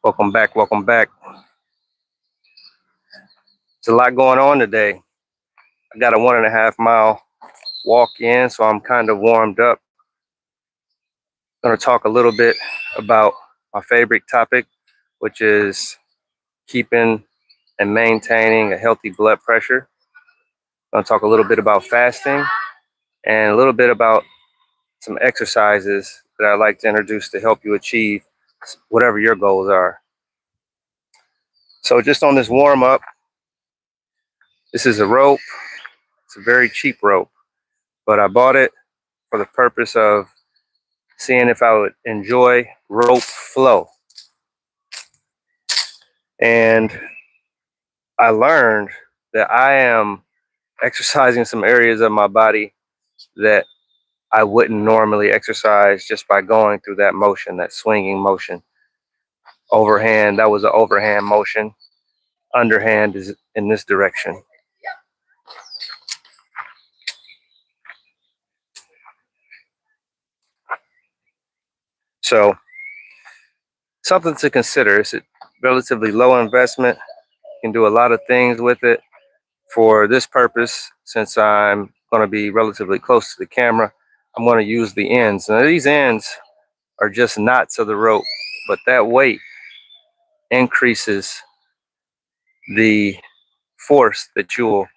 Welcome back. Welcome back. There's a lot going on today. I got a 1.5 mile walk in, so I'm kind of warmed up. I'm going to talk a little bit about my favorite topic, which is keeping and maintaining a healthy blood pressure. I'm going to talk a little bit about fasting and a little bit about some exercises that I like to introduce to help you achieve whatever your goals are. So, just on this warm up, this is a rope. It's a very cheap rope, but I bought it for the purpose of seeing if I would enjoy rope flow. And I learned that I am exercising some areas of my body that I wouldn't normally exercise just by going through that motion, that swinging motion. Overhand, that was an overhand motion. Underhand is in this direction. So, something to consider. It's a relatively low investment. You can do a lot of things with it. For this purpose, since I'm going to be relatively close to the camera, I'm going to use the ends. Now, these ends are just knots of the rope, but that weight increases the force that you will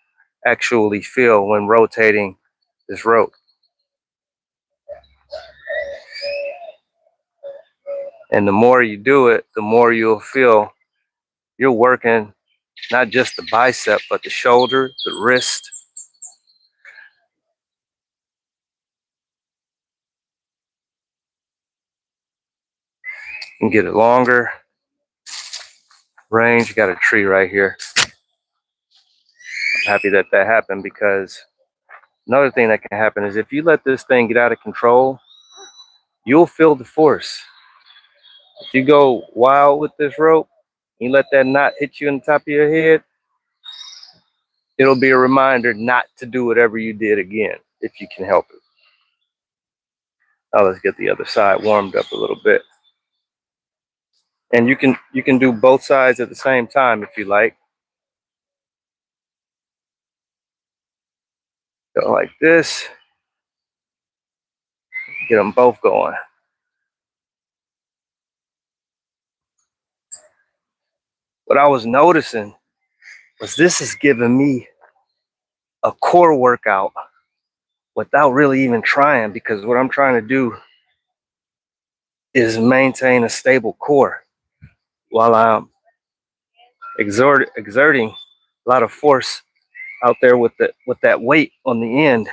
actually feel when rotating this rope. And the more you do it, the more you'll feel you're working not just the bicep, but the shoulder, the wrist. And get it longer range. You got a tree right here. I'm happy that happened, because another thing that can happen is if you let this thing get out of control, you'll feel the force. If you go wild with this rope, you let that knot hit you in the top of your head, it'll be a reminder not to do whatever you did again, if you can help it. Now let's get the other side warmed up a little bit. And you can do both sides at the same time if you like. Go like this. Get them both going. What I was noticing was this is giving me a core workout without really even trying, because what I'm trying to do is maintain a stable core while I'm exerting a lot of force out there with that weight on the end.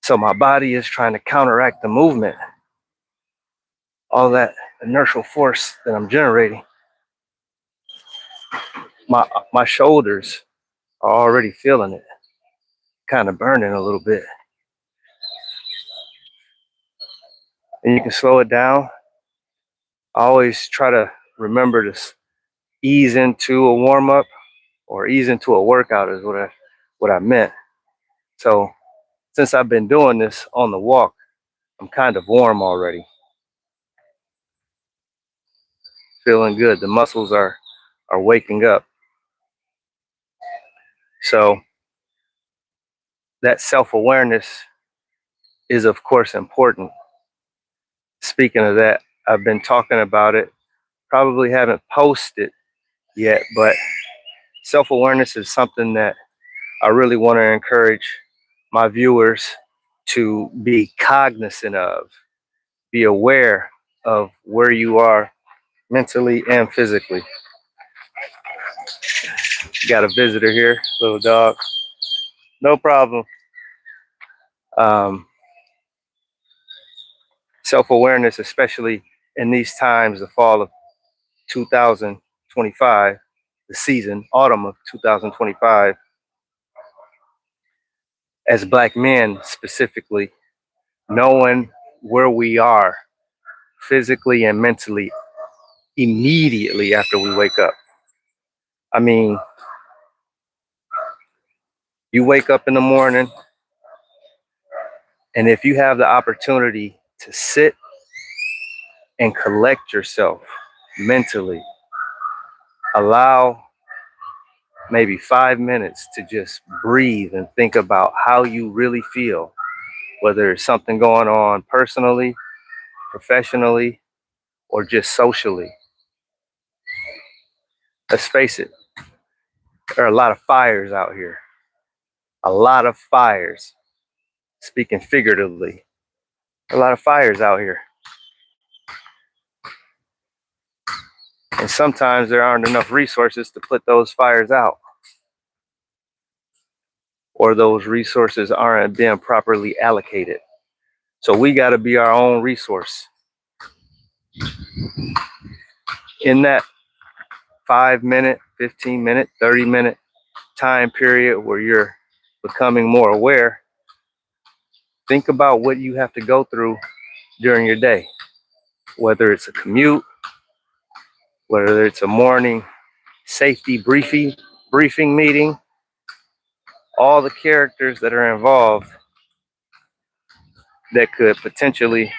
So my body is trying to counteract the movement, all that inertial force that I'm generating. My shoulders are already feeling it, kind of burning a little bit. And you can slow it down. I always try to remember to ease into a warm up or ease into a workout is what I meant. So since I've been doing this on the walk, I'm kind of warm already. Feeling good. The muscles are waking up. So that self-awareness is of course important. Speaking of that, I've been talking about it. Probably haven't posted yet, but self-awareness is something that I really want to encourage my viewers to be cognizant of, be aware of where you are mentally and physically. Got a visitor here, little dog. No problem. Self-awareness, especially in these times, the fall of 2025, the season, autumn of 2025, as Black men specifically, knowing where we are physically and mentally immediately after we wake up. I mean, you wake up in the morning, and if you have the opportunity to sit and collect yourself mentally. Allow maybe 5 minutes to just breathe and think about how you really feel, whether it's something going on personally, professionally, or just socially. Let's face it, there are a lot of fires out here. A lot of fires. Speaking figuratively, a lot of fires out here. And sometimes there aren't enough resources to put those fires out, or those resources aren't being properly allocated. So we got to be our own resource. In that 5 minute, 15 minute, 30 minute time period where you're becoming more aware, think about what you have to go through during your day, whether it's a commute, whether it's a morning safety briefing meeting, all the characters that are involved that could potentially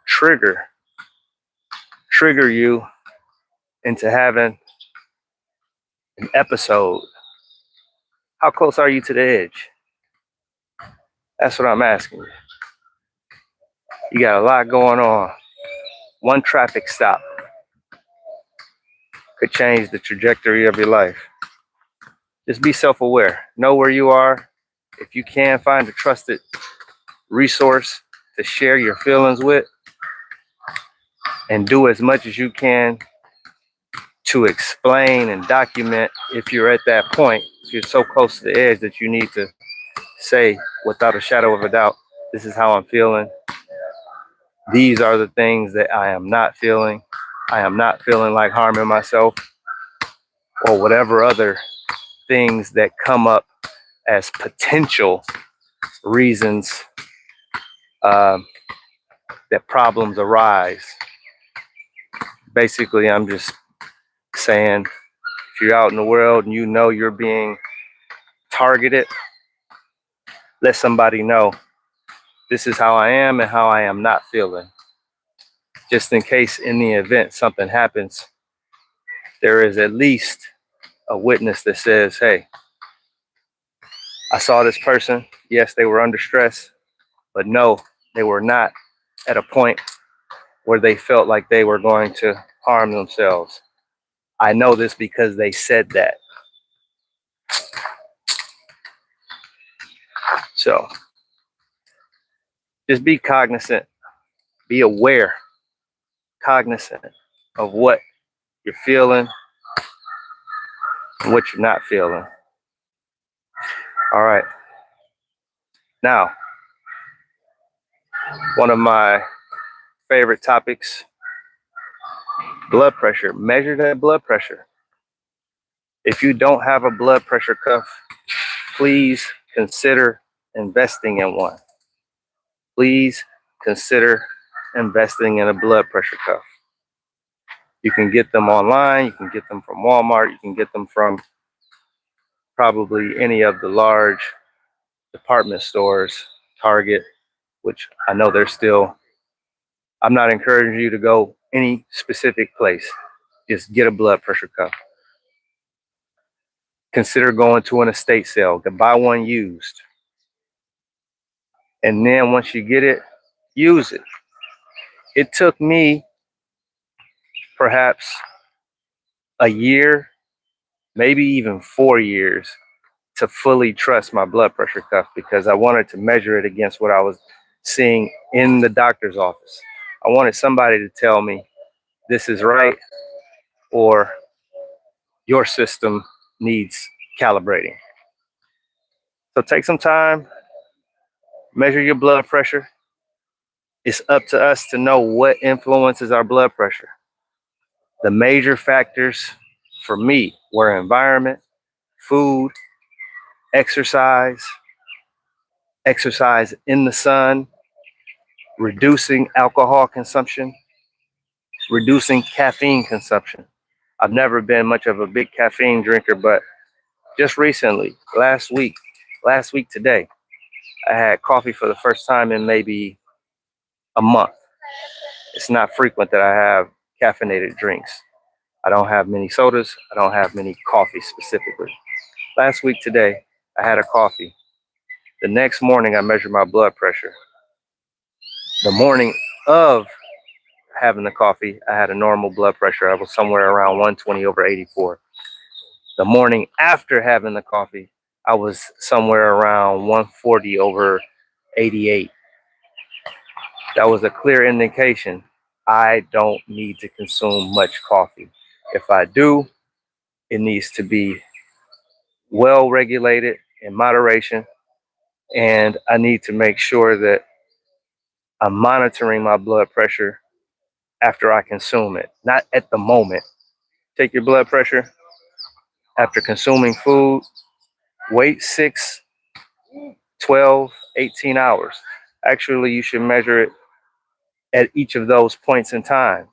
trigger you into having an episode. How close are you to the edge? That's what I'm asking you. You got a lot going on. One traffic stop could change the trajectory of your life. Just be self-aware. Know where you are. If you can find a trusted resource to share your feelings with, and do as much as you can to explain and document if you're at that point, if you're so close to the edge that you need to say without a shadow of a doubt, this is how I'm feeling. These are the things that I am not feeling. I am not feeling like harming myself, or whatever other things that come up as potential reasons that problems arise. Basically, I'm just saying, if you're out in the world and you know you're being targeted, let somebody know this is how I am and how I am not feeling. Just in case, in the event something happens, there is at least a witness that says, hey, I saw this person. Yes, they were under stress, but no, they were not at a point where they felt like they were going to harm themselves. I know this because they said that. So just be cognizant, be aware, cognizant of what you're feeling and what you're not feeling. All right. Now, one of my favorite topics, blood pressure. Measure that blood pressure. If you don't have a blood pressure cuff, please consider investing in one. Please consider investing in a blood pressure cuff. You can get them online, you can get them from Walmart, you can get them from probably any of the large department stores, Target, which I know they're still. I'm not encouraging you to go any specific place. Just get a blood pressure cuff. Consider going to an estate sale, buy one used. And then once you get it, use it. It took me perhaps a year, maybe even 4 years to fully trust my blood pressure cuff, because I wanted to measure it against what I was seeing in the doctor's office. I wanted somebody to tell me this is right, or your system needs calibrating. So take some time, measure your blood pressure. It's up to us to know what influences our blood pressure. The major factors for me were environment, food, exercise, exercise in the sun, reducing alcohol consumption, reducing caffeine consumption. I've never been much of a big caffeine drinker, but just recently, last week today, I had coffee for the first time in maybe a month. it's not frequent that I have caffeinated drinks. I don't have many sodas. I don't have many coffees specifically. Last week today, I had a coffee. The next morning, I measured my blood pressure. The morning of having the coffee, I had a normal blood pressure. I was somewhere around 120 over 84. The morning after having the coffee, I was somewhere around 140 over 88. That was a clear indication I don't need to consume much coffee. If I do, it needs to be well regulated in moderation, and I need to make sure that I'm monitoring my blood pressure after I consume it, not at the moment. Take your blood pressure after consuming food, wait 6, 12, 18 hours. Actually, you should measure it at each of those points in time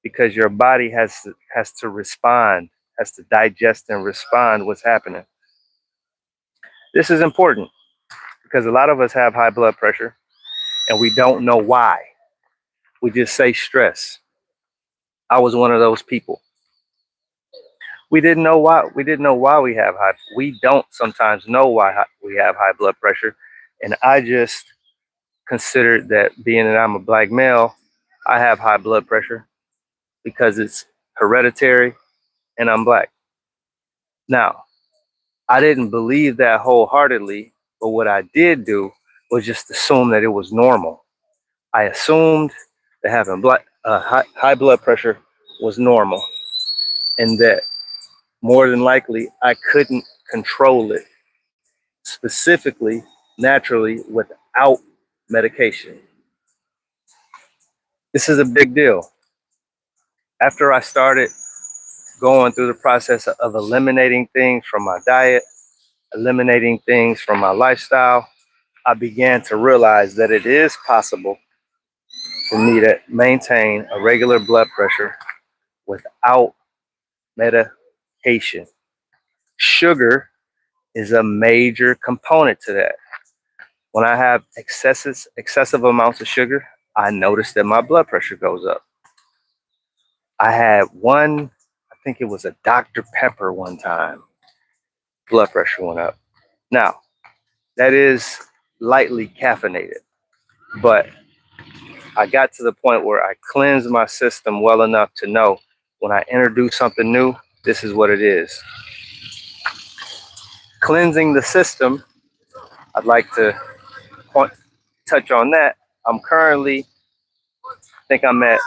because your body has to respond, has to digest and respond what's happening. This is important because a lot of us have high blood pressure and we don't know why. We just say stress. I was one of those people. We didn't know why. We didn't know why we have high. We don't sometimes know why we have high blood pressure, and I just considered that being that I'm a black male, I have high blood pressure because it's hereditary and I'm black. Now, I didn't believe that wholeheartedly, but what I did do was just assume that it was normal. I assumed that having high blood pressure was normal and that more than likely I couldn't control it specifically, naturally, without medication. This is a big deal. After I started going through the process of eliminating things from my diet, eliminating things from my lifestyle, I began to realize that it is possible for me to maintain a regular blood pressure without medication. Sugar is a major component to that. When I have excessive amounts of sugar, I notice that my blood pressure goes up. I had one, I think it was a Dr. Pepper one time, blood pressure went up. Now, that is lightly caffeinated, but I got to the point where I cleansed my system well enough to know when I introduce something new, this is what it is. Cleansing the system, I'd like to touch on that. I'm currently, I think I'm at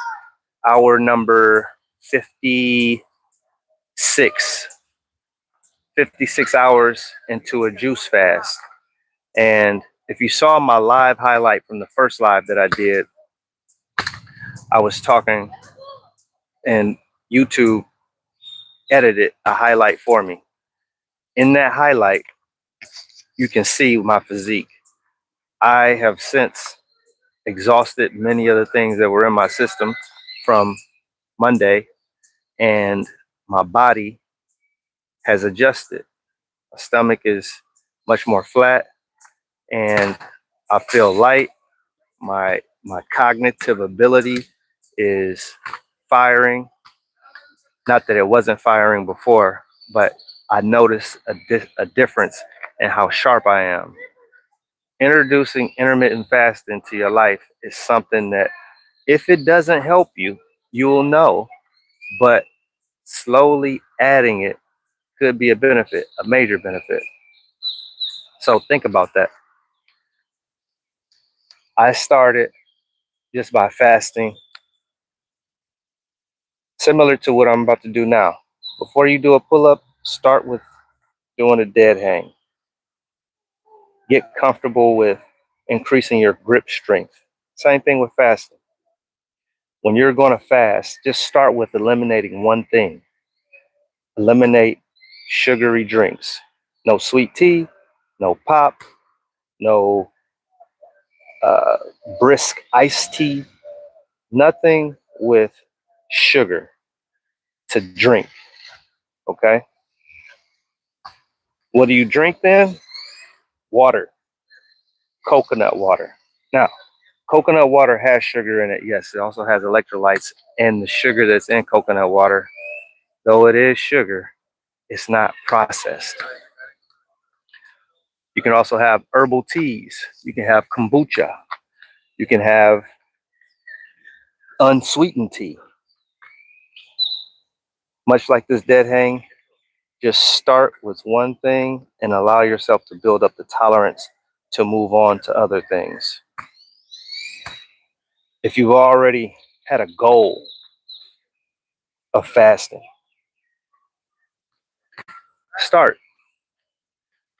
hour number 56, 56 hours into a juice fast. And if you saw my live highlight from the first live that I did, I was talking and YouTube edited a highlight for me. In that highlight, you can see my physique. I have since exhausted many of the things that were in my system from Monday, and my body has adjusted. My stomach is much more flat, and I feel light. My cognitive ability is firing. Not that it wasn't firing before, but I noticed a difference in how sharp I am. Introducing intermittent fasting to your life is something that, if it doesn't help you, you will know, but slowly adding it could be a benefit, a major benefit. So think about that. I started just by fasting, similar to what I'm about to do now. Before you do a pull up, start with doing a dead hang. Get comfortable with increasing your grip strength. Same thing with fasting. When you're going to fast, just start with eliminating one thing. Eliminate sugary drinks. No sweet tea, no pop, no uh, brisk iced tea, nothing with sugar to drink. Okay? What do you drink then? Water, coconut water. Now, Coconut water has sugar in it. Yes, it also has electrolytes, and the sugar that's in coconut water, though it is sugar, it's not processed. You can also have herbal teas. You can have kombucha. You can have unsweetened tea. Much like this dead hang, just start with one thing and allow yourself to build up the tolerance to move on to other things. If you've already had a goal of fasting, start.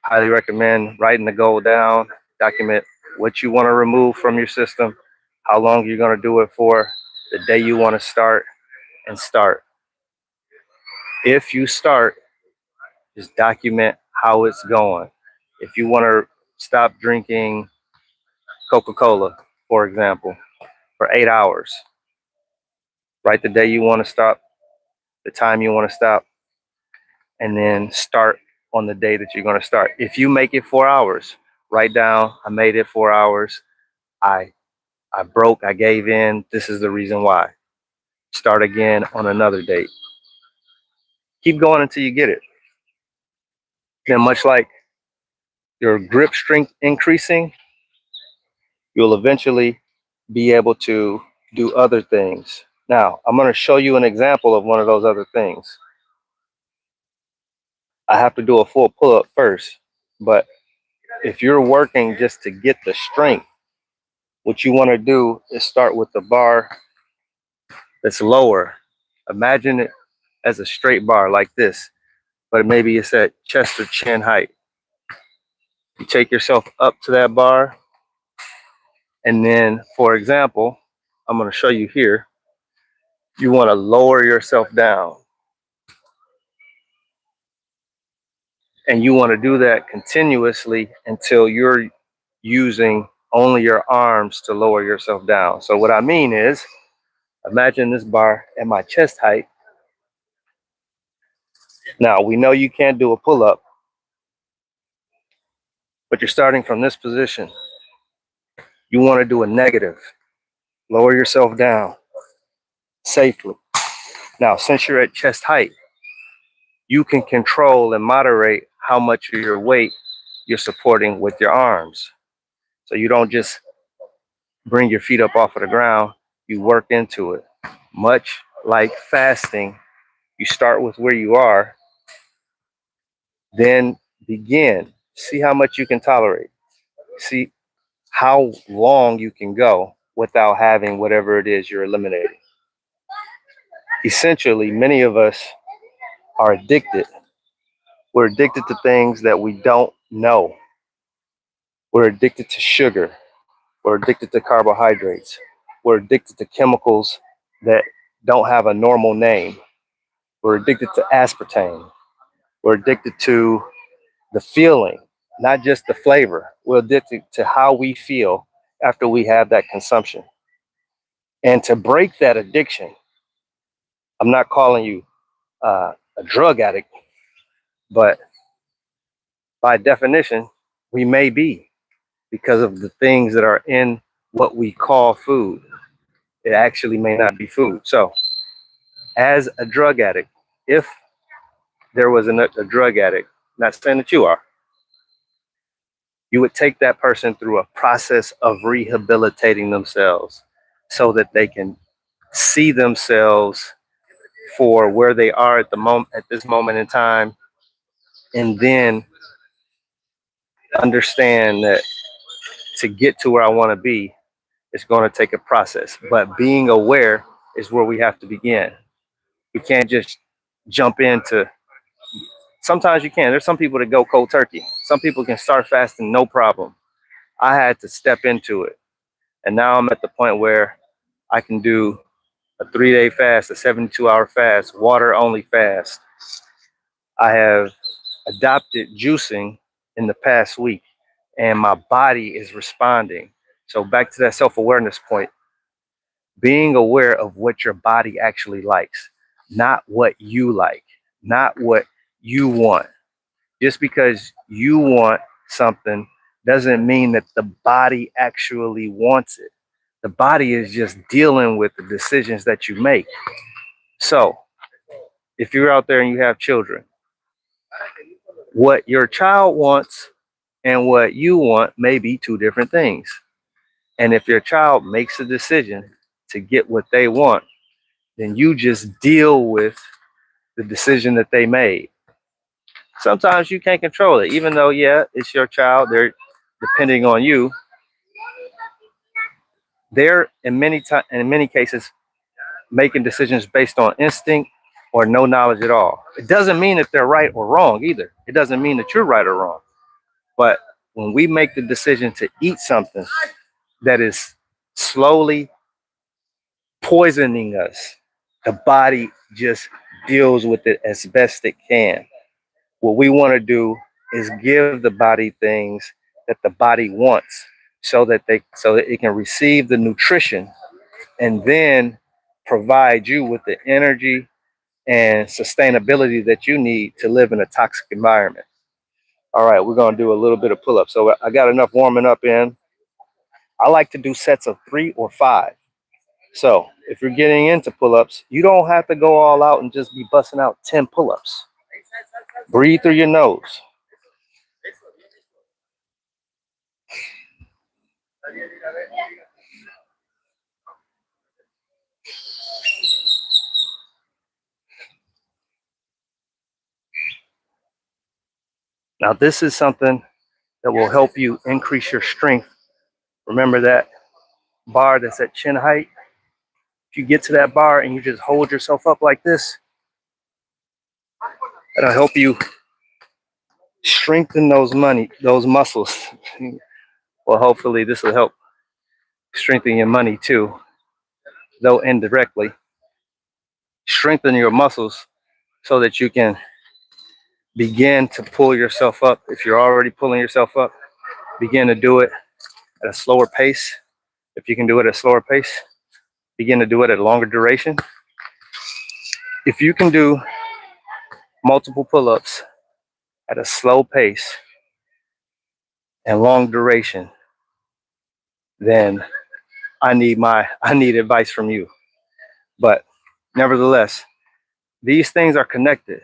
Highly recommend writing the goal down, document what you want to remove from your system, how long you're going to do it for, the day you want to start, and start. If you start, just document how it's going. If you want to stop drinking Coca-Cola, for example, for 8 hours, write the day you want to stop, the time you want to stop, and then start on the day that you're going to start. If you make it 4 hours, write down, I made it 4 hours. I broke, I gave in. This is the reason why. Start again on another date. Keep going until you get it. Then, much like your grip strength increasing, you'll eventually be able to do other things. Now, I'm going to show you an example of one of those other things. I have to do a full pull-up first, but if you're working just to get the strength, what you want to do is start with the bar that's lower. Imagine it as a straight bar like this, but maybe it's at chest or chin height. You take yourself up to that bar, and then, for example, I'm going to show you here, you want to lower yourself down. And you want to do that continuously until you're using only your arms to lower yourself down. So what I mean is, imagine this bar at my chest height. Now, we know you can't do a pull-up, but you're starting from this position. You want to do a negative. Lower yourself down safely. Now, since you're at chest height, you can control and moderate how much of your weight you're supporting with your arms. So you don't just bring your feet up off of the ground, you work into it. Much like fasting, you start with where you are, then begin. See how much you can tolerate. See how long you can go without having whatever it is you're eliminating. Essentially, many of us are addicted. We're addicted to things that we don't know. We're addicted to sugar. We're addicted to carbohydrates. We're addicted to chemicals that don't have a normal name. We're addicted to aspartame. We're addicted to the feeling, not just the flavor. We're addicted to how we feel after we have that consumption. And to break that addiction, I'm not calling you a drug addict, but by definition, we may be because of the things that are in what we call food. It actually may not be food. So, as a drug addict, if there was a drug addict, not saying that you are, you would take that person through a process of rehabilitating themselves so that they can see themselves for where they are at the moment, at this moment in time, and then understand that to get to where I want to be, it's going to take a process. But being aware is where we have to begin. We can't just jump into. Sometimes you can. There's some people that go cold turkey. Some people can start fasting no problem. I had to step into it. And now I'm at the point where I can do a 3-day fast, a 72-hour fast, water only fast. I have adopted juicing in the past week, and my body is responding. So back to that self-awareness point, being aware of what your body actually likes, not what you like, not what you want. Just because you want something doesn't mean that the body actually wants it. The body is just dealing with the decisions that you make. So if you're out there and you have children, what your child wants and what you want may be two different things. And if your child makes a decision to get what they want, then you just deal with the decision that they made. Sometimes you can't control it, even though, yeah, it's your child, they're depending on you. They're in many cases making decisions based on instinct or no knowledge at all. It doesn't mean that they're right or wrong either. It doesn't mean that you're right or wrong. But when we make the decision to eat something that is slowly poisoning us, the body just deals with it as best it can. What we want to do is give the body things that the body wants so that it can receive the nutrition and then provide you with the energy and sustainability that you need to live in a toxic environment. All right, we're going to do a little bit of pull up. So I got enough warming up in. I like to do sets of 3 or 5. So if you're getting into pull ups, you don't have to go all out and just be busting out 10 pull ups. Breathe through your nose. Now, this is something that will help you increase your strength. Remember that bar that's at chin height? If you get to that bar and you just hold yourself up like this, it'll help you strengthen those muscles. Well, hopefully this will help strengthen your money too, though indirectly. Strengthen your muscles so that you can begin to pull yourself up. If you're already pulling yourself up, begin to do it at a slower pace. If you can do it at a slower pace, begin to do it at a longer duration. If you can do multiple pull-ups at a slow pace and long duration, then I need advice from you. But nevertheless, these things are connected.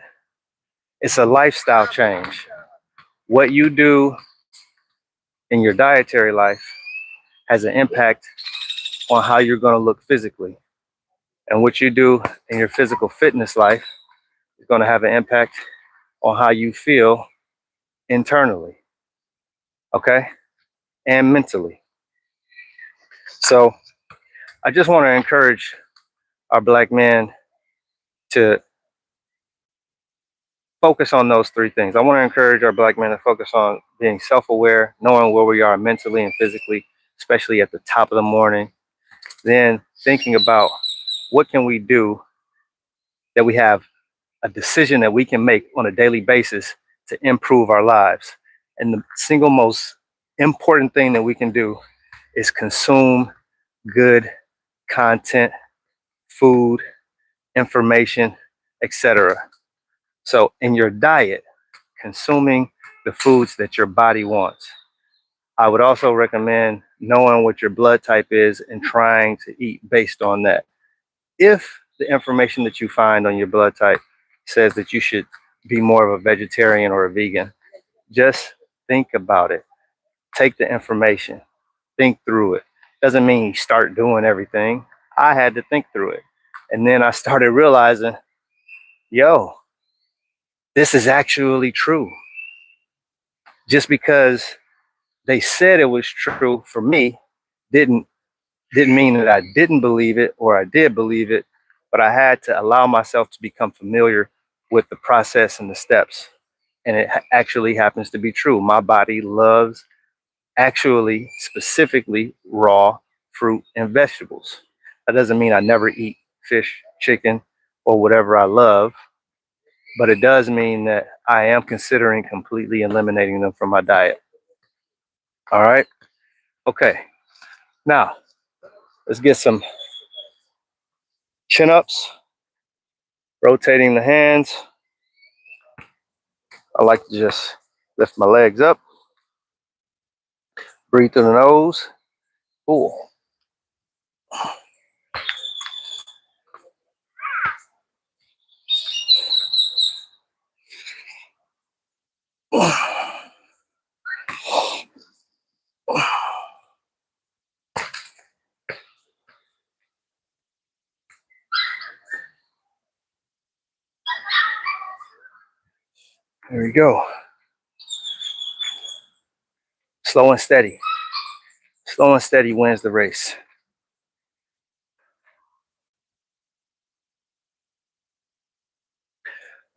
It's a lifestyle change. What you do in your dietary life has an impact on how you're going to look physically. And what you do in your physical fitness life is going to have an impact on how you feel internally, okay? And mentally. So I just want to encourage our Black men to focus on those 3 things. I want to encourage our Black men to focus on being self-aware, knowing where we are mentally and physically, especially at the top of the morning. Then thinking about what can we do that we have a decision that we can make on a daily basis to improve our lives. And the single most important thing that we can do is consume good content, food, information, etc. So in your diet, consuming the foods that your body wants. I would also recommend knowing what your blood type is and trying to eat based on that. If the information that you find on your blood type says that you should be more of a vegetarian or a vegan, just think about it. Take the information, think through it. Doesn't mean you start doing everything. I had to think through it. And then I started realizing, yo, this is actually true. Just because they said it was true for me didn't didn't mean that I didn't believe it or I did believe it, but I had to allow myself to become familiar with the process and the steps. And it actually happens to be true. My body loves actually specifically raw fruit and vegetables. That doesn't mean I never eat fish, chicken, or whatever I love, but it does mean that I am considering completely eliminating them from my diet. All right. Okay. Now, let's get some chin ups, rotating the hands. I like to just lift my legs up, breathe through the nose. Cool. There we go. Slow and steady. Slow and steady wins the race.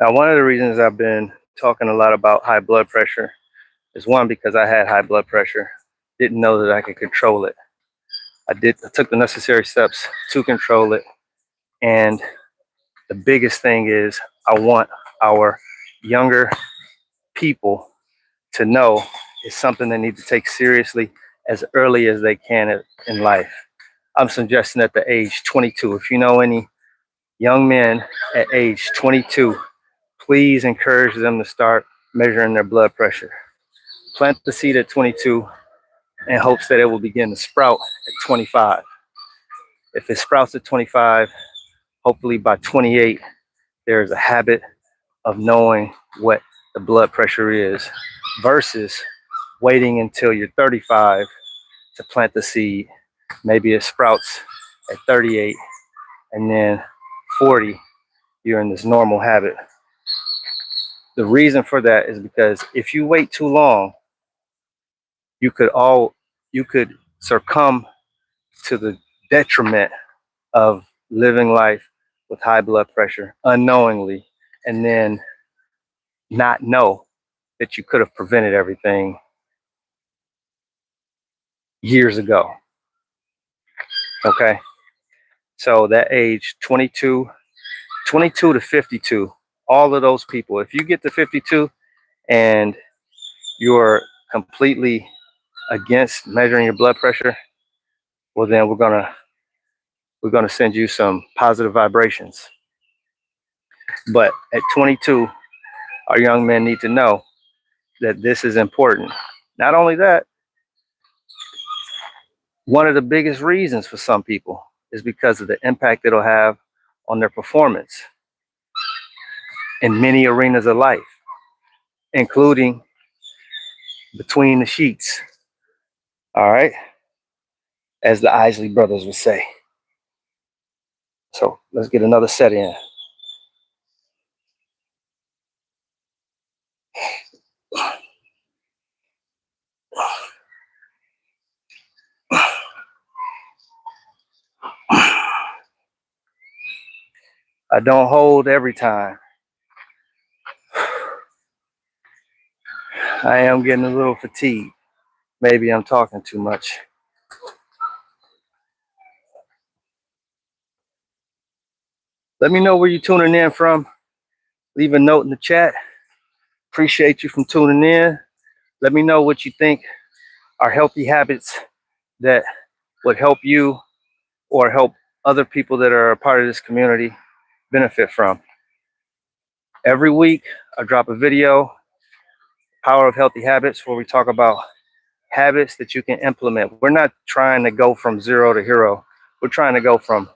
Now, one of the reasons I've been talking a lot about high blood pressure is one, because I had high blood pressure, didn't know that I could control it. I took the necessary steps to control it. And the biggest thing is I want our younger people to know it's something they need to take seriously as early as they can in life. I'm suggesting at the age 22. If you know any young men at age 22, please encourage them to start measuring their blood pressure. Plant the seed at 22 in hopes that it will begin to sprout at 25. If it sprouts at 25, hopefully by 28, there is a habit of knowing what the blood pressure is versus waiting until you're 35 to plant the seed. Maybe it sprouts at 38, and then 40, you're in this normal habit. The reason for that is because if you wait too long, you could succumb to the detriment of living life with high blood pressure unknowingly, and then not know that you could have prevented everything years ago. Okay, so that age 22 to 52, all of those people, if you get to 52 and you're completely against measuring your blood pressure, well, then we're gonna send you some positive vibrations. But at 22, our young men need to know that this is important. Not only that, one of the biggest reasons for some people is because of the impact it'll have on their performance in many arenas of life, including between the sheets. All right, as the Isley brothers would say. So let's get another set in. I don't hold every time. I am getting a little fatigued. Maybe I'm talking too much. Let me know where you're tuning in from. Leave a note in the chat. Appreciate you from tuning in. Let me know what you think are healthy habits that would help you or help other people that are a part of this community benefit from. Every week, I drop a video, Power of Healthy Habits, where we talk about habits that you can implement. We're not trying to go from zero to hero. We're trying to go from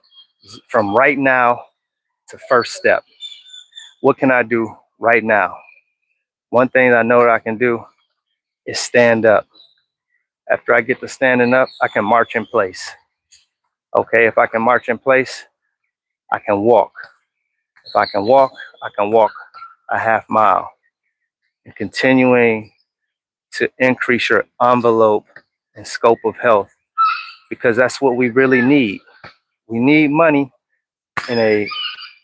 right now to first step. What can I do right now? One thing that I know that I can do is stand up. After I get to standing up, I can march in place. Okay, if I can march in place, I can walk. If I can walk a half mile. And continuing to increase your envelope and scope of health, because that's what we really need. We need money in a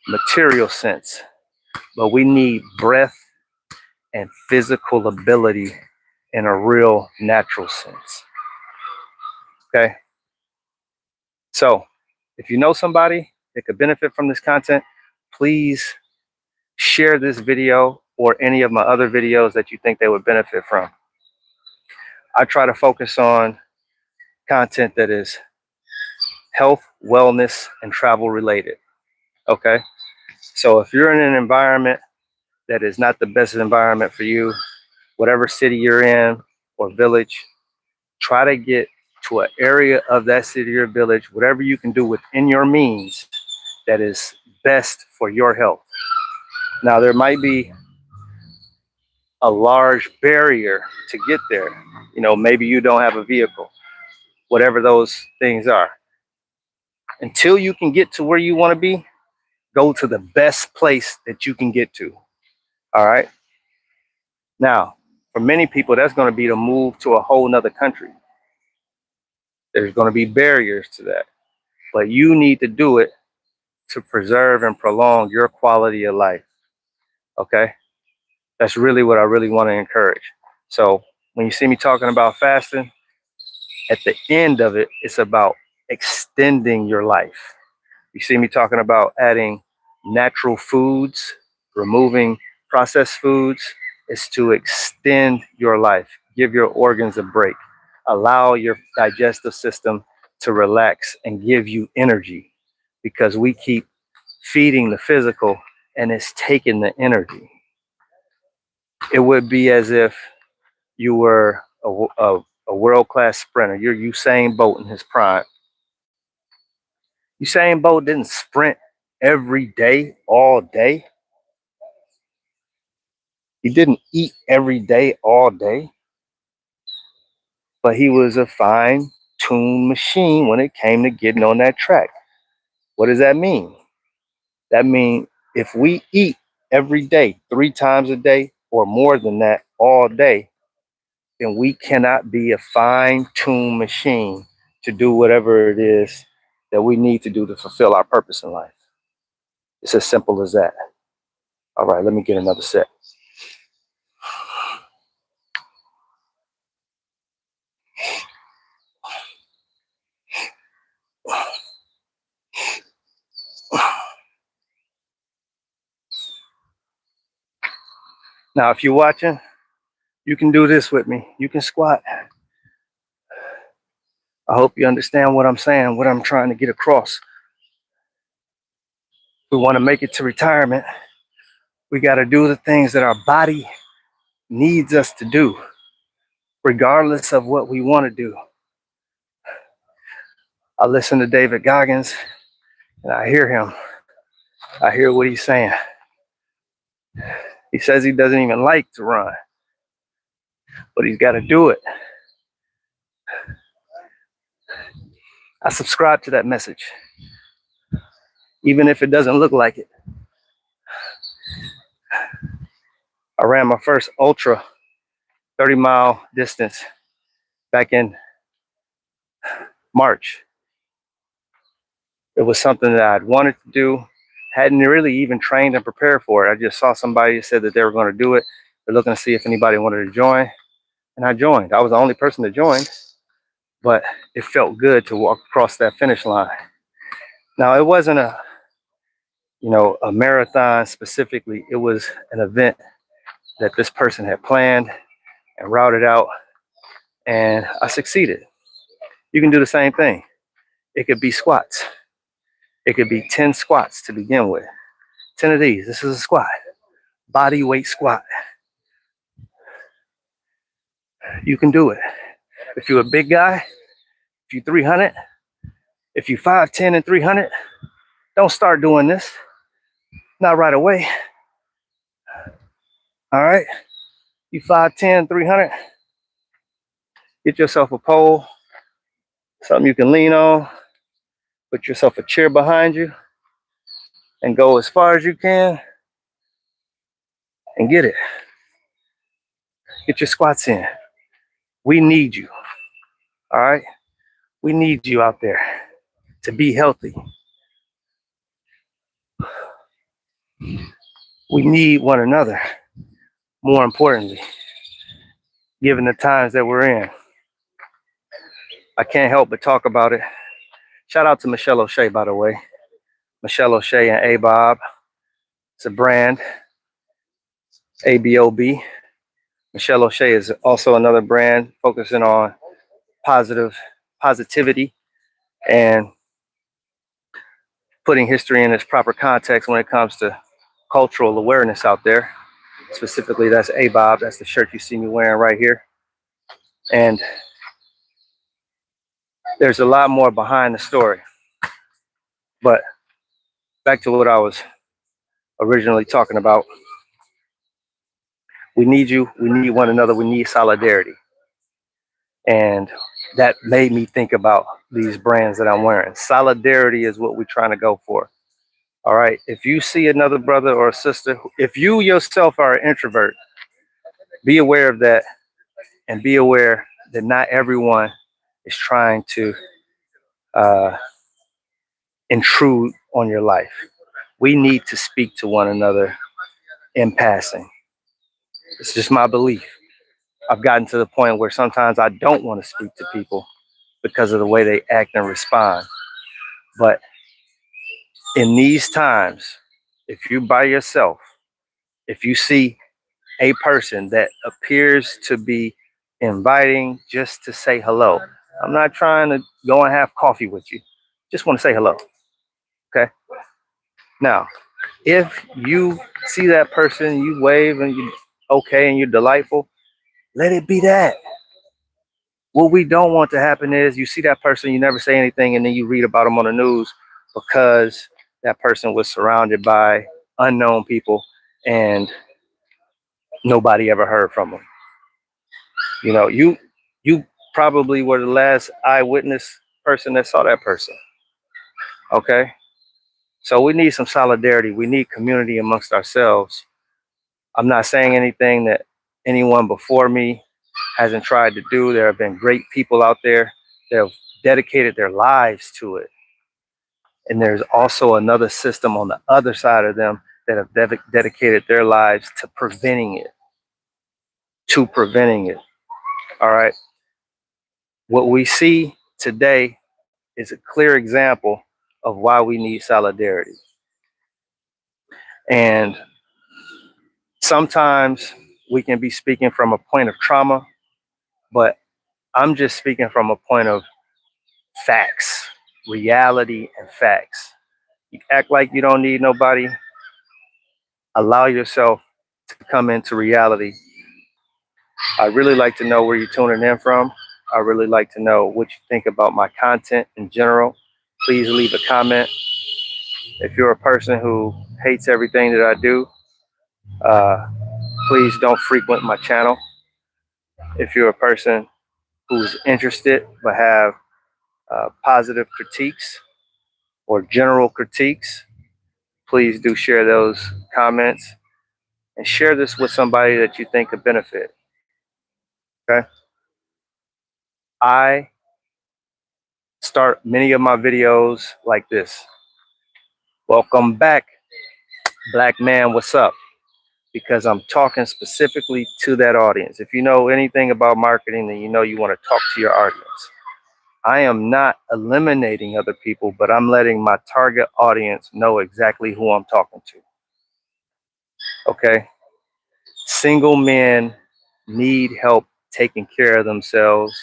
material sense, but we need breath and physical ability in a real natural sense. Okay, so if you know somebody that could benefit from this content, please share this video or any of my other videos that you think they would benefit from. I try to focus on content that is health, wellness, and travel related. Okay, so if you're in an environment that is not the best environment for you, whatever city you're in or village, try to an area of that city or village, whatever you can do within your means that is best for your health. Now, there might be a large barrier to get there. You know, maybe you don't have a vehicle, whatever those things are. Until you can get to where you want to be, go to the best place that you can get to. All right. Now, for many people, that's going to be to move to a whole nother country. There's going to be barriers to that, but you need to do it to preserve and prolong your quality of life. Okay. That's really what I really want to encourage. So when you see me talking about fasting, at the end of it, it's about extending your life. You see me talking about adding natural foods, removing processed foods. It's to extend your life, give your organs a break, allow your digestive system to relax and give you energy, because we keep feeding the physical and it's taking the energy. It would be as if you were a world-class sprinter. You're Usain Bolt in his prime. Usain Bolt didn't sprint every day, all day. He didn't eat every day, all day. But he was a fine-tuned machine when it came to getting on that track. What does that mean? That means if we eat every day, 3 times a day, or more than that all day, then we cannot be a fine-tuned machine to do whatever it is that we need to do to fulfill our purpose in life. It's as simple as that. All right, let me get another sip. Now, if you're watching, you can do this with me. You can squat. I hope you understand what I'm saying, what I'm trying to get across. We want to make it to retirement. We got to do the things that our body needs us to do, regardless of what we want to do. I listen to David Goggins and I hear him. I hear what he's saying. He says he doesn't even like to run, but he's got to do it. I subscribe to that message, even if it doesn't look like it. I ran my first ultra 30-mile distance back in March. It was something that I'd wanted to do, hadn't really even trained and prepared for it. I just saw somebody said that they were going to do it. They're looking to see if anybody wanted to join, and I joined. I was the only person that joined, but it felt good to walk across that finish line. Now, it wasn't a marathon specifically. It was an event that this person had planned and routed out, and I succeeded. You can do the same thing. It could be squats. It could be 10 squats to begin with. 10 of these. This is a squat. Body weight squat. You can do it. If you're a big guy, if you're 300, if you're 5'10" and 300, don't start doing this. Not right away. All right? You 5'10", 300, get yourself a pole, something you can lean on, put yourself a chair behind you, and go as far as you can and get it. Get your squats in. We need you. All right? We need you out there to be healthy. We need one another, more importantly, given the times that we're in. I can't help but talk about it. Shout out to Michelle O'Shea, by the way. Michelle O'Shea and ABOB. It's a brand, ABOB. Michelle O'Shea is also another brand focusing on positivity and putting history in its proper context when it comes to cultural awareness out there. Specifically, that's ABOB. That's the shirt you see me wearing right here. And There's a lot more behind the story. But back to what I was originally talking about. We need you. We need one another. We need solidarity. And that made me think about these brands that I'm wearing. Solidarity is what we're trying to go for. All right. If you see another brother or a sister, if you yourself are an introvert, be aware of that and be aware that not everyone is trying to uh, intrude on your life. We need to speak to one another in passing. It's just my belief. I've gotten to the point where sometimes I don't want to speak to people because of the way they act and respond. But in these times, if you by yourself, if you see a person that appears to be inviting just to say hello, I'm not trying to go and have coffee with you. Just want to say hello. Okay. Now, if you see that person, you wave and you okay and you're delightful, let it be that. What we don't want to happen is you see that person, you never say anything, and then you read about them on the news because that person was surrounded by unknown people and nobody ever heard from them. You know, you probably were the last eyewitness person that saw that person. Okay? So we need some solidarity. We need community amongst ourselves. I'm not saying anything that anyone before me hasn't tried to do. There have been great people out there that have dedicated their lives to it. And there's also another system on the other side of them that have dedicated their lives to preventing it. To preventing it. All right. What we see today is a clear example of why we need solidarity. And sometimes we can be speaking from a point of trauma, but I'm just speaking from a point of facts, reality, and facts. You act like you don't need nobody, allow yourself to come into reality. I really like to know where you're tuning in from. I really like to know what you think about my content in general. Please leave a comment. If you're a person who hates everything that I do, uh, please don't frequent my channel. If you're a person who's interested but have positive critiques or general critiques, please do share those comments and share this with somebody that you think could benefit. Okay. I start many of my videos like this. Welcome back, black man. What's up? Because I'm talking specifically to that audience. If you know anything about marketing, then you know you want to talk to your audience. I am not eliminating other people, but I'm letting my target audience know exactly who I'm talking to. Okay? Single men need help taking care of themselves,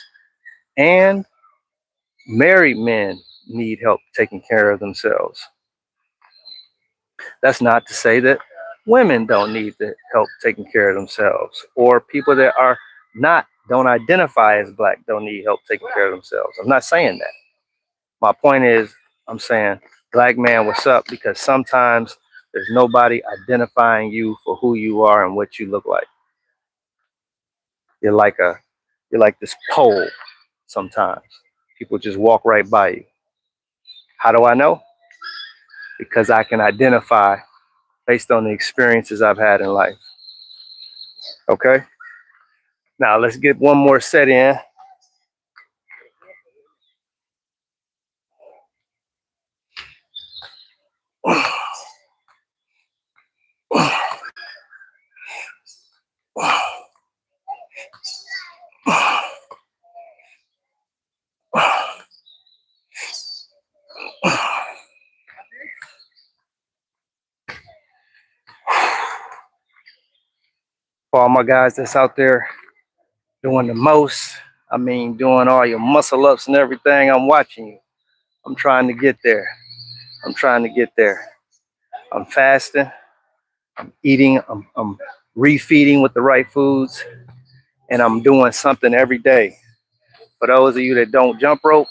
and married men need help taking care of themselves. That's not to say that women don't need the help taking care of themselves, or people that are not don't identify as black don't need help taking care of themselves. I'm not saying that. My point is, I'm saying, black man, what's up? Because sometimes there's nobody identifying you for who you are and what you look like. You're like a, you're like this pole. Sometimes people just walk right by you. How do I know? Because I can identify based on the experiences I've had in life. Okay. Now let's get one more set in. For all my guys that's out there doing the most, I mean, doing all your muscle ups and everything, I'm watching you. I'm trying to get there. I'm trying to get there. I'm fasting. I'm eating. I'm refeeding with the right foods. And I'm doing something every day. For those of you that don't jump rope,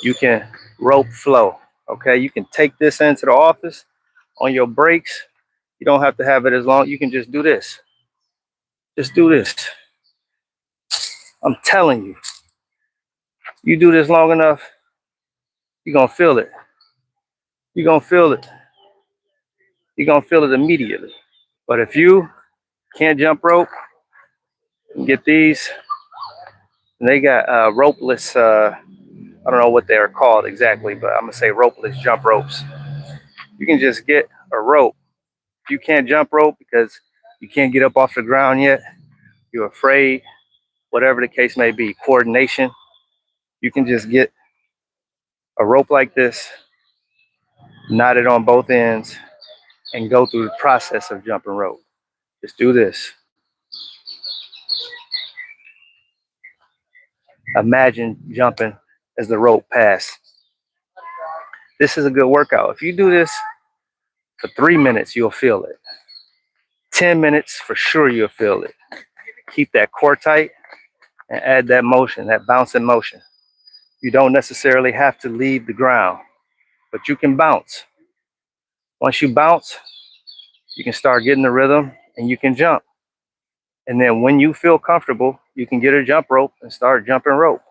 You can rope flow. Okay, you can take this into the office on your breaks. You don't have to have it as long. You can just do this. Just do this. I'm telling you, you do this long enough, you're gonna feel it. You're gonna feel it. You're gonna feel it immediately. But if you can't jump rope, get these. They got ropeless. I don't know what they are called exactly, but I'm gonna say ropeless jump ropes. You can just get a rope. If you can't jump rope because you can't get up off the ground yet, you're afraid, whatever the case may be, coordination, you can just get a rope like this, knot it on both ends, and go through the process of jumping rope. Just do this. Imagine jumping as the rope passes. This is a good workout. If you do this for 3 minutes, you'll feel it. 10 minutes, for sure you'll feel it. Keep that core tight and add that motion, that bouncing motion. You don't necessarily have to leave the ground, but you can bounce. Once you bounce, you can start getting the rhythm and you can jump. And then when you feel comfortable, you can get a jump rope and start jumping rope.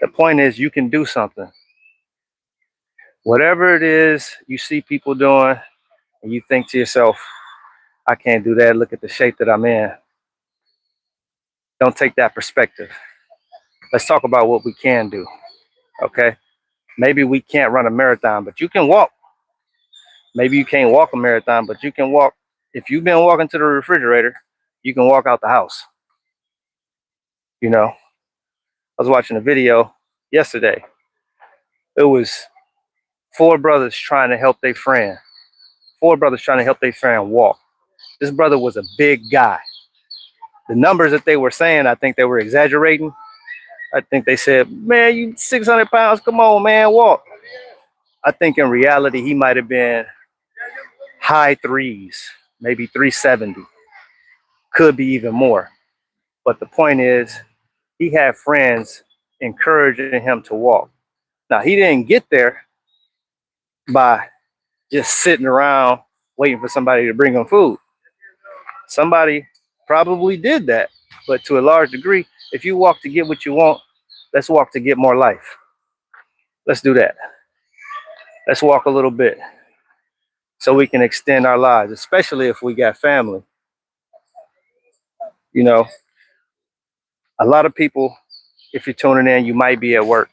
The point is you can do something. Whatever it is you see people doing and you think to yourself, I can't do that. Look at the shape that I'm in. Don't take that perspective. Let's talk about what we can do. Okay. Maybe we can't run a marathon, but you can walk. Maybe you can't walk a marathon, but you can walk. If you've been walking to the refrigerator, you can walk out the house. You know, I was watching a video yesterday. It was four brothers trying to help their friend. Four brothers trying to help their friend walk. This brother was a big guy. The numbers that they were saying, I think they were exaggerating. I think they said, man, you 600 pounds, come on, man, walk. I think in reality, he might have been high threes, maybe 370, could be even more. But the point is, he had friends encouraging him to walk. Now, he didn't get there by just sitting around waiting for somebody to bring him food. Somebody probably did that, but to a large degree, if you walk to get what you want, let's walk to get more life. Let's do that. Let's walk a little bit so we can extend our lives, especially if we got family. You know, a lot of people, if you're tuning in, you might be at work.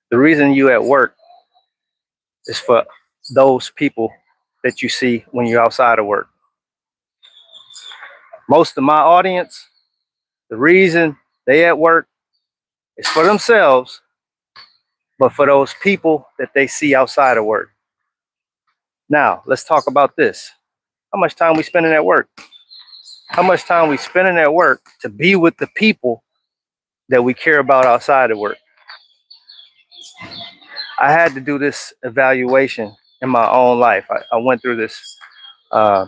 The reason you at work is for those people that you see when you're outside of work. Most of my audience, the reason they at work is for themselves, but for those people that they see outside of work. Now, let's talk about this. How much time we spending at work? How much time we spending at work to be with the people that we care about outside of work? I had to do this evaluation in my own life. I went through this uh,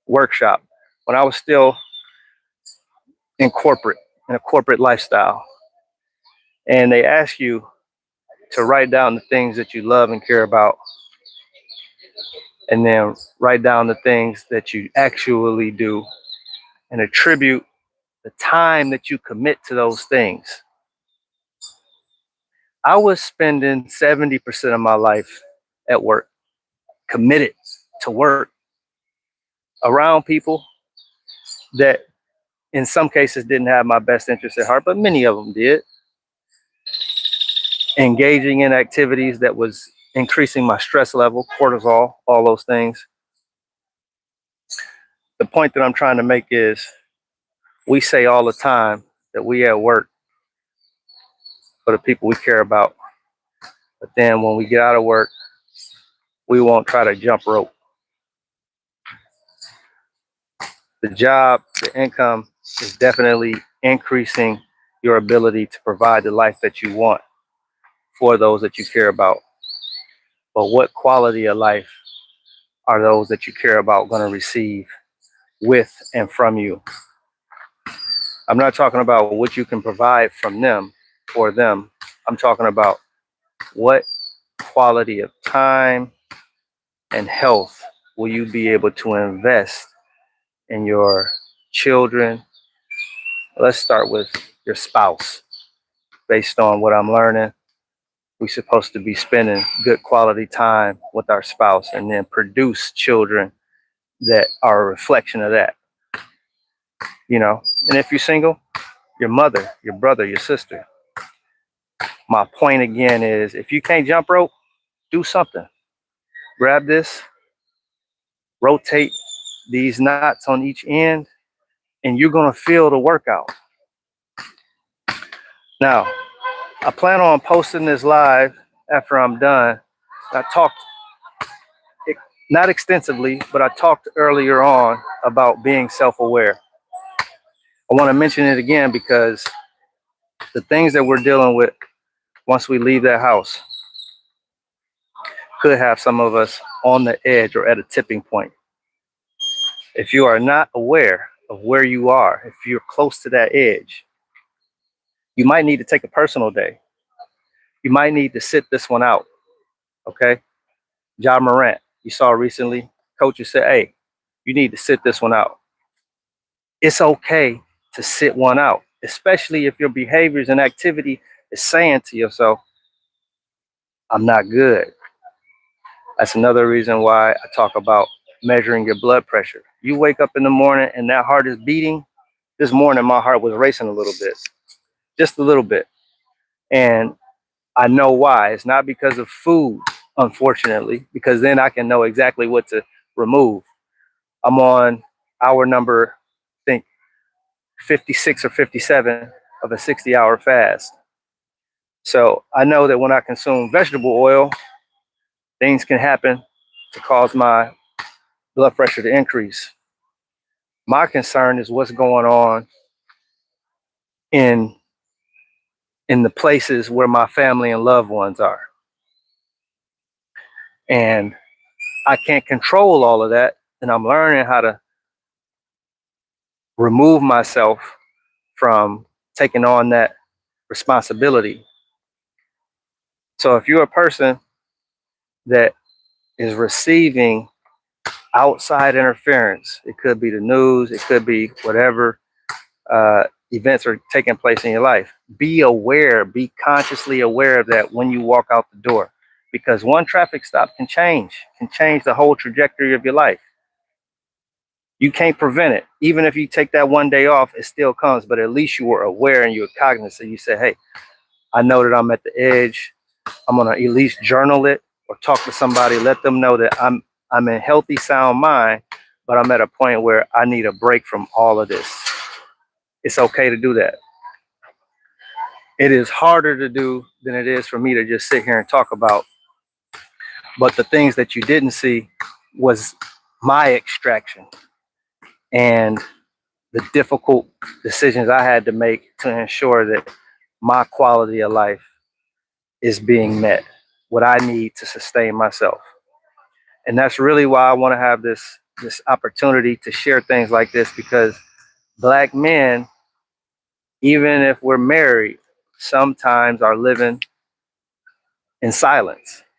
workshop when I was still in a corporate lifestyle. And they ask you to write down the things that you love and care about, and then write down the things that you actually do and attribute the time that you commit to those things. I was spending 70% of my life at work, committed to work, around people that in some cases didn't have my best interest at heart, but many of them did. Engaging in activities that was increasing my stress level, cortisol, all those things. The point that I'm trying to make is we say all the time that we at work for the people we care about. But then when we get out of work, we won't try to jump rope. The job, the income is definitely increasing your ability to provide the life that you want for those that you care about. But what quality of life are those that you care about going to receive with and from you? I'm not talking about what you can provide from them. for them. I'm talking about what quality of time and health will you be able to invest in your children? Let's start with your spouse. Based on what I'm learning, we're supposed to be spending good quality time with our spouse and then produce children that are a reflection of that, you know. And if you're single, your mother, your brother, your sister. My point again is if you can't jump rope, do something. Grab this, rotate these knots on each end, and you're going to feel the workout. Now, I plan on posting this live after I'm done. I talked, not extensively, but I talked earlier on about being self aware. I want to mention it again because the things that we're dealing with once we leave that house could have some of us on the edge or at a tipping point. If you are not aware of where you are, if you're close to that edge, you might need to take a personal day. You might need to sit this one out. Okay. John Morant, you saw recently, coaches said, hey, you need to sit this one out. It's okay to sit one out, especially if your behaviors and activity is saying to yourself, I'm not good. That's another reason why I talk about measuring your blood pressure. You wake up in the morning and that heart is beating. This morning, my heart was racing a little bit, just a little bit. And I know why. It's not because of food, unfortunately, because then I can know exactly what to remove. I'm on hour number, I think 56 or 57 of a 60-hour fast. So I know that when I consume vegetable oil, things can happen to cause my blood pressure to increase. My concern is what's going on in the places where my family and loved ones are. And I can't control all of that. And I'm learning how to remove myself from taking on that responsibility. So if you're a person that is receiving outside interference, it could be the news, it could be whatever events are taking place in your life. Be aware, be consciously aware of that when you walk out the door, because one traffic stop can change the whole trajectory of your life. You can't prevent it. Even if you take that one day off, it still comes, but at least you were aware and you were cognizant. You said, hey, I know that I'm at the edge. I'm gonna at least journal it or talk to somebody, let them know that I'm in healthy, sound mind, but I'm at a point where I need a break from all of this. It's okay to do that. It is harder to do than it is for me to just sit here and talk about. But the things that you didn't see was my extraction and the difficult decisions I had to make to ensure that my quality of life is being met, what I need to sustain myself. And that's really why I want to have this opportunity to share things like this, because Black men, even if we're married, sometimes are living in silence.